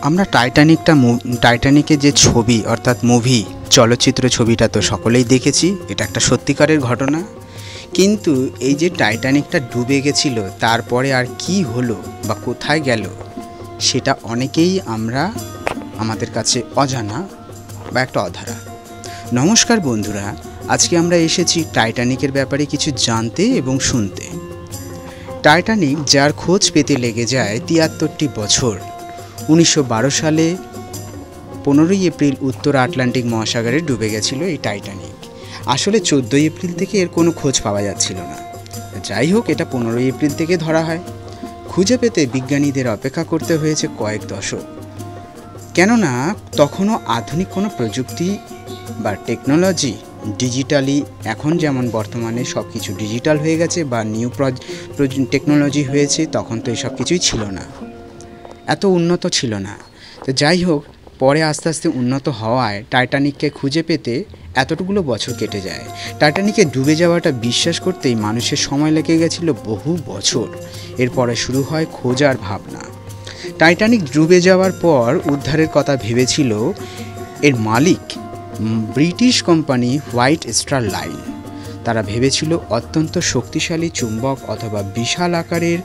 আমরা টাইটানিকের যে ছবি অর্থাৎ মুভি চলচ্চিত্র ছবিটা তো সকলেই দেখেছি, এটা একটা সত্যিকারের ঘটনা। কিন্তু এই যে টাইটানিকটা ডুবে গেছিল তারপরে আর কি হলো বা কোথায় গেল সেটা অনেকেই আমাদের কাছে অজানা বা একটা অধারা। নমস্কার বন্ধুরা, আজকে আমরা এসেছি টাইটানিকের ব্যাপারে কিছু জানতে এবং শুনতে। টাইটানিক যার খোঁজ পেতে লেগে যায় ৭৩টি বছর, ১৯১২ সালে ১৫ই এপ্রিল উত্তর আটলান্টিক মহাসাগরে ডুবে গেছিল এই টাইটানিক। আসলে ১৪ই এপ্রিল থেকে এর কোনো খোঁজ পাওয়া যাচ্ছিল না। যাই হোক, এটা ১৫ই এপ্রিল থেকে ধরা হয়। খুঁজে পেতে বিজ্ঞানীদের অপেক্ষা করতে হয়েছে কয়েক দশক, কেননা তখনও আধুনিক কোনো প্রযুক্তি বা টেকনোলজি ডিজিটালি, এখন যেমন বর্তমানে সব কিছু ডিজিটাল হয়ে গেছে বা নিউ টেকনোলজি হয়েছে, তখন তো এসব কিছুই ছিল না, এত উন্নত ছিল না। তো যাই হোক, পরে আস্তে আস্তে উন্নত হওয়ায় টাইটানিককে খুঁজে পেতে এতটুকুলো বছর কেটে যায়। টাইটানিকে ডুবে যাওয়াটা বিশ্বাস করতেই মানুষের সময় লেগে গেছিল বহু বছর। এরপরে শুরু হয় খোঁজার ভাবনা। টাইটানিক ডুবে যাওয়ার পর উদ্ধারের কথা ভেবেছিল এর মালিক British company White Star Line. তারা ভেবেছিল অত্যন্ত শক্তিশালী চুম্বক অথবা বিশাল আকারের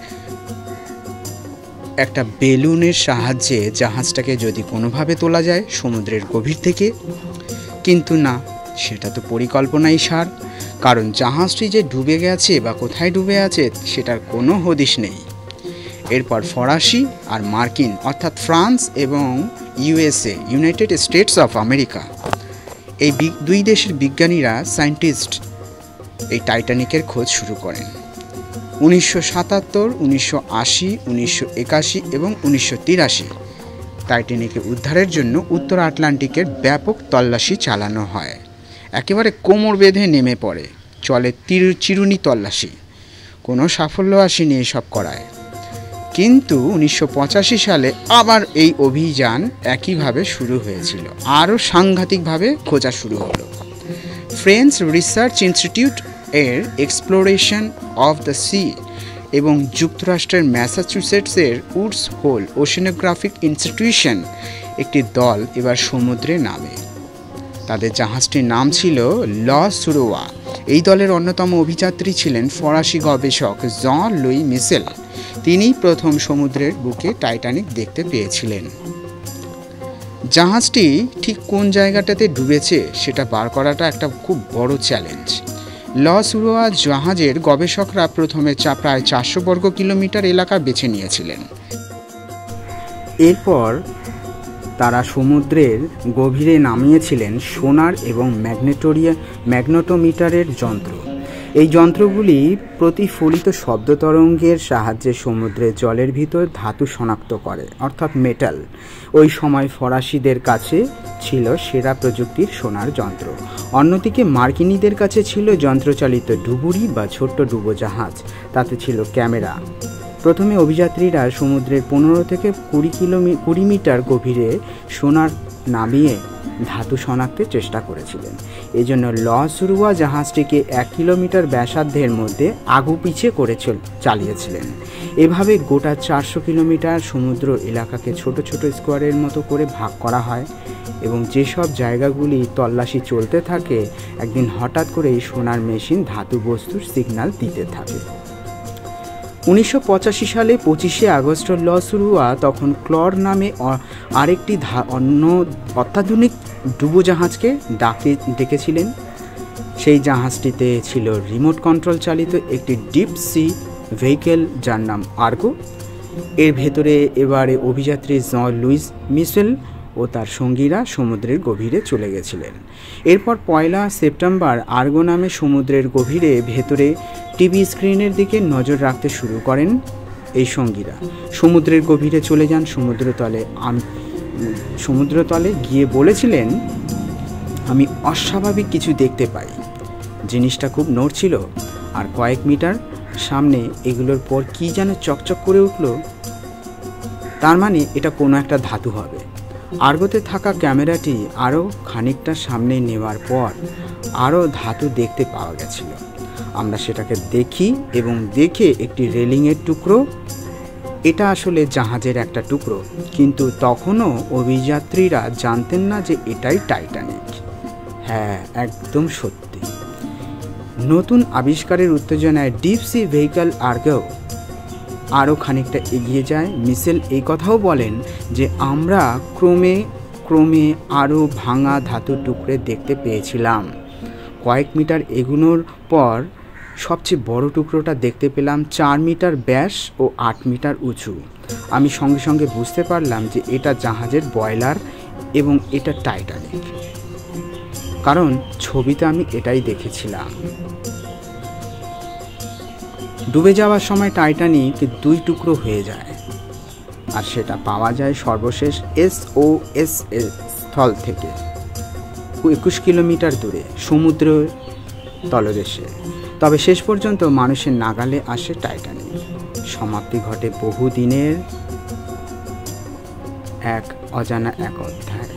একটা বেলুনের সাহায্যে জাহাজটাকে যদি কোনোভাবে তোলা যায় সমুদ্রের গভীর থেকে। কিন্তু না, সেটা তো পরিকল্পনাই সার, কারণ জাহাজটি যে ডুবে গেছে বা কোথায় ডুবে আছে সেটার কোনো হদিশ নেই। এরপর ফরাসি আর মার্কিন অর্থাৎ ফ্রান্স এবং USA, United states of America, এই দুই দেশের বিজ্ঞানীরা সায়েন্টিস্ট এই টাইটানিকের খোঁজ শুরু করেন। ১৯৭৭, ১৯৮০, ১৯৮১ এবং ১৯৮৩ টাইটানিকে উদ্ধারের জন্য উত্তর আটলান্টিকের ব্যাপক তল্লাশি চালানো হয়। একেবারে কোমর বেঁধে নেমে পড়ে, চলে চিরুনি তল্লাশি। কোনো সাফল্য আসেনি এসব করায়। কিন্তু ১৯৮৫ সালে আবার এই অভিযান একইভাবে শুরু হয়েছিল, আরও সাংঘাতিকভাবে খোঁজা শুরু হলো। ফ্রেঞ্চ রিসার্চ ইনস্টিটিউট এর এক্সপ্লোরেশন অফ দ্য সি এবং যুক্তরাষ্ট্রের ম্যাসাচুসেটসের উডস হোল ওশেনোগ্রাফিক ইনস্টিটিউশন একটি দল এবার সমুদ্রে নামে। তাদের জাহাজটির নাম ছিল ল সুরোয়া। এই দলের অন্যতম অভিযাত্রী ছিলেন ফরাসি গবেষক জন লুই মিশেল। তিনিই প্রথম সমুদ্রের বুকে টাইটানিক দেখতে পেয়েছিলেন। জাহাজটি ঠিক কোন জায়গাটাতে ডুবেছে সেটা বার করাটা একটা খুব বড় চ্যালেঞ্জ। ল সুরোয়া জাহাজের গবেষকরা প্রথমে প্রায় ৪০০ বর্গ কিলোমিটার এলাকা বেছে নিয়েছিলেন। এরপর তারা সমুদ্রের গভীরে নামিয়েছিলেন সোনার এবং ম্যাগনেটোমিটারের যন্ত্র। এই যন্ত্রগুলি প্রতিফলিত শব্দ তরঙ্গের সাহায্যে সমুদ্রের জলের ভিতর ধাতু শনাক্ত করে, অর্থাৎ মেটাল। ওই সময় ফরাসিদের কাছে ছিল সেরা প্রযুক্তির সোনার যন্ত্র। অন্যদিকে মার্কিনীদের কাছে ছিল যন্ত্রচালিত ডুবুরি বা ছোট্ট ডুবোজাহাজ, তাতে ছিল ক্যামেরা। প্রথমে অভিযাত্রীরা সমুদ্রের ১৫ থেকে ২০ মিটার গভীরে সোনার নামিয়ে ধাতু শনাক্তের চেষ্টা করেছিলেন। এজন্য ল সুরোয়া জাহাজটিকে ১ কিলোমিটার ব্যাসার্ধের মধ্যে আগুপিছে করে চালিয়েছিলেন। এভাবে গোটা ৪০০ কিলোমিটার সমুদ্র এলাকাকে ছোট ছোট স্কোয়ারের মতো করে ভাগ করা হয় এবং যেসব জায়গাগুলি তল্লাশি চলতে থাকে, একদিন হঠাৎ করে এই সোনার মেশিন ধাতু বস্তুর সিগন্যাল দিতে থাকে। ১৯৮৫ সালে ২৫শে আগস্ট ল সুরোয়া তখন ক্লর নামে আরেকটি অন্য অত্যাধুনিক ডুবোজাহাজকে ডেকেছিলেন। সেই জাহাজটিতে ছিল রিমোট কন্ট্রোল চালিত একটি ডিপ সি ভেহিকেল, যার নাম আর্গো। এর ভেতরে এবারে অভিযাত্রী জন লুইস মিশেল ও তার সঙ্গীরা সমুদ্রের গভীরে চলে গেছিলেন। এরপর ১ সেপ্টেম্বর আর্গো নামে সমুদ্রের গভীরে ভেতরে টিভি স্ক্রিনের দিকে নজর রাখতে শুরু করেন এই সঙ্গীরা। সমুদ্রের গভীরে চলে যান। সমুদ্রতলে গিয়ে বলেছিলেন, আমি অস্বাভাবিক কিছু দেখতে পাই। জিনিসটা খুব নড়ছিল, আর কয়েক মিটার সামনে এগুলোর পর কি যেন চকচক করে উঠল। তার মানে এটা কোনো একটা ধাতু হবে। আর্গোতে থাকা ক্যামেরাটি আরও খানিকটা সামনে নেওয়ার পর আরও ধাতু দেখতে পাওয়া গেছিল। আমরা সেটাকে দেখি এবং দেখে একটি রেলিংয়ের টুকরো এটা আসলে জাহাজের একটা টুকরো, কিন্তু তখনও অভিযাত্রীরা জানতেন না যে এটাই টাইটানিক। হ্যাঁ, একদম সত্যি। নতুন আবিষ্কারের উত্তেজনায় ডিপ সি ভেহিকল আরও খানিকটা এগিয়ে যায়। মিশেল এই কথাও বলেন যে আমরা ক্রমে ক্রমে আরও ভাঙা ধাতুর টুকরে দেখতে পেয়েছিলাম। কয়েক মিটার এগুনোর পর সবচেয়ে বড় টুকরোটা দেখতে পেলাম 4 মিটার ব্যাস ও 8 মিটার উঁচু। আমি সঙ্গে সঙ্গে বুঝতে পারলাম যে এটা জাহাজের বয়লার এবং এটা টাইটানিক, কারণ ছবিতে আমি এটাই দেখেছিলাম। ডুবে যাওয়ার সময় টাইটানিক 2 টুকরো হয়ে যায়, আর সেটা পাওয়া যায় সর্বশেষ SOS স্থল থেকে 21 কিলোমিটার দূরে সমুদ্রের তলদেশে। তবে শেষ পর্যন্ত মানুষের নাগালে আসে টাইটানিক। সমাপ্তি ঘটে বহুদিনের এক অজানা এক অধ্যায়।